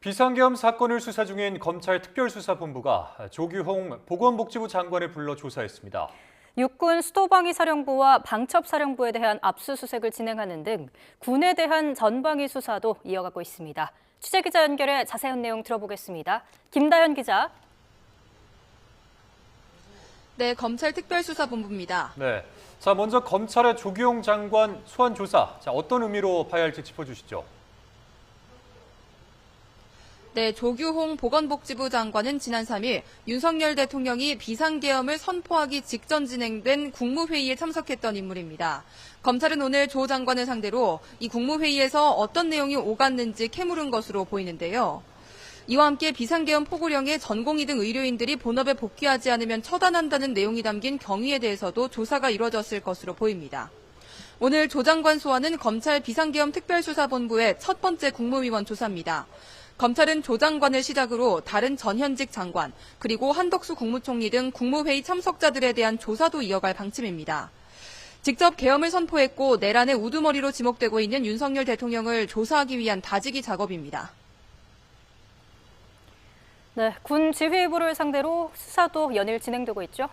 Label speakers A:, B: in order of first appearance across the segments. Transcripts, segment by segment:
A: 비상계엄 사건을 수사 중인 검찰 특별수사본부가 조규홍 보건복지부 장관을 불러 조사했습니다.
B: 육군 수도방위사령부와 방첩사령부에 대한 압수수색을 진행하는 등 군에 대한 전방위 수사도 이어가고 있습니다. 취재기자 연결해 자세한 내용 들어보겠습니다. 김다현 기자.
C: 네, 검찰 특별수사본부입니다.
A: 네, 자 먼저 검찰의 조규홍 장관 소환 조사, 어떤 의미로 봐야 할지 짚어주시죠.
C: 네, 조규홍 보건복지부 장관은 지난 3일 윤석열 대통령이 비상계엄을 선포하기 직전 진행된 국무회의에 참석했던 인물입니다. 검찰은 오늘 조 장관을 상대로 이 국무회의에서 어떤 내용이 오갔는지 캐물은 것으로 보이는데요. 이와 함께 비상계엄 포고령에 전공의 등 의료인들이 본업에 복귀하지 않으면 처단한다는 내용이 담긴 경위에 대해서도 조사가 이뤄졌을 것으로 보입니다. 오늘 조 장관 소환은 검찰 비상계엄 특별수사본부의 첫 번째 국무위원 조사입니다. 검찰은 조 장관을 시작으로 다른 전현직 장관, 그리고 한덕수 국무총리 등 국무회의 참석자들에 대한 조사도 이어갈 방침입니다. 직접 계엄을 선포했고 내란의 우두머리로 지목되고 있는 윤석열 대통령을 조사하기 위한 다지기 작업입니다.
B: 네, 군 지휘부를 상대로 수사도 연일 진행되고 있죠?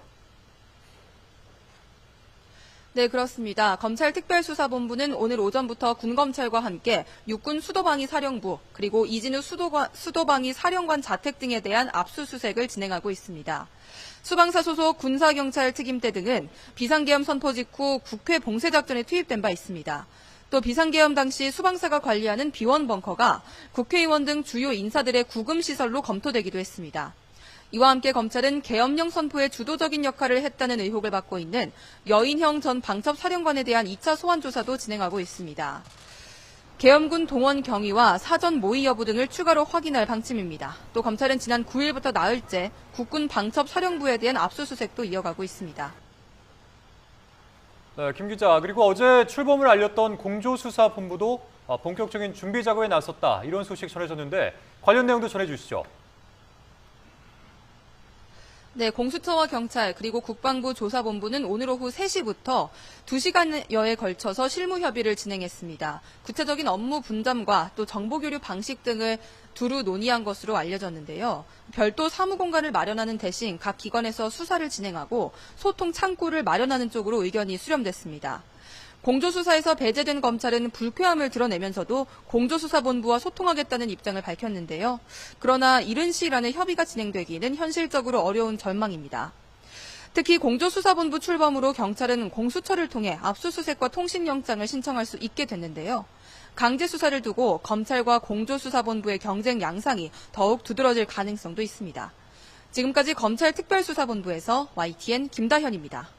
C: 네, 그렇습니다. 검찰 특별수사본부는 오늘 오전부터 군검찰과 함께 육군 수도방위사령부 그리고 이진우 수도방위사령관 자택 등에 대한 압수수색을 진행하고 있습니다. 수방사 소속 군사경찰 특임대 등은 비상계엄 선포 직후 국회 봉쇄작전에 투입된 바 있습니다. 또 비상계엄 당시 수방사가 관리하는 비원 벙커가 국회의원 등 주요 인사들의 구금시설로 검토되기도 했습니다. 이와 함께 검찰은 계엄령 선포에 주도적인 역할을 했다는 의혹을 받고 있는 여인형 전 방첩사령관에 대한 2차 소환 조사도 진행하고 있습니다. 계엄군 동원 경위와 사전 모의 여부 등을 추가로 확인할 방침입니다. 또 검찰은 지난 9일부터 나흘째 국군 방첩사령부에 대한 압수수색도 이어가고 있습니다.
A: 네, 김 기자, 그리고 어제 출범을 알렸던 공조수사본부도 본격적인 준비 작업에 나섰다, 이런 소식 전해졌는데 관련 내용도 전해주시죠.
C: 네, 공수처와 경찰 그리고 국방부 조사본부는 오늘 오후 3시부터 2시간여에 걸쳐서 실무 협의를 진행했습니다. 구체적인 업무 분담과 또 정보교류 방식 등을 두루 논의한 것으로 알려졌는데요. 별도 사무공간을 마련하는 대신 각 기관에서 수사를 진행하고 소통 창구를 마련하는 쪽으로 의견이 수렴됐습니다. 공조수사에서 배제된 검찰은 불쾌함을 드러내면서도 공조수사본부와 소통하겠다는 입장을 밝혔는데요. 그러나 이른 시일 안에 협의가 진행되기는 현실적으로 어려운 전망입니다. 특히 공조수사본부 출범으로 경찰은 공수처를 통해 압수수색과 통신영장을 신청할 수 있게 됐는데요. 강제수사를 두고 검찰과 공조수사본부의 경쟁 양상이 더욱 두드러질 가능성도 있습니다. 지금까지 검찰 특별수사본부에서 YTN 김다현입니다.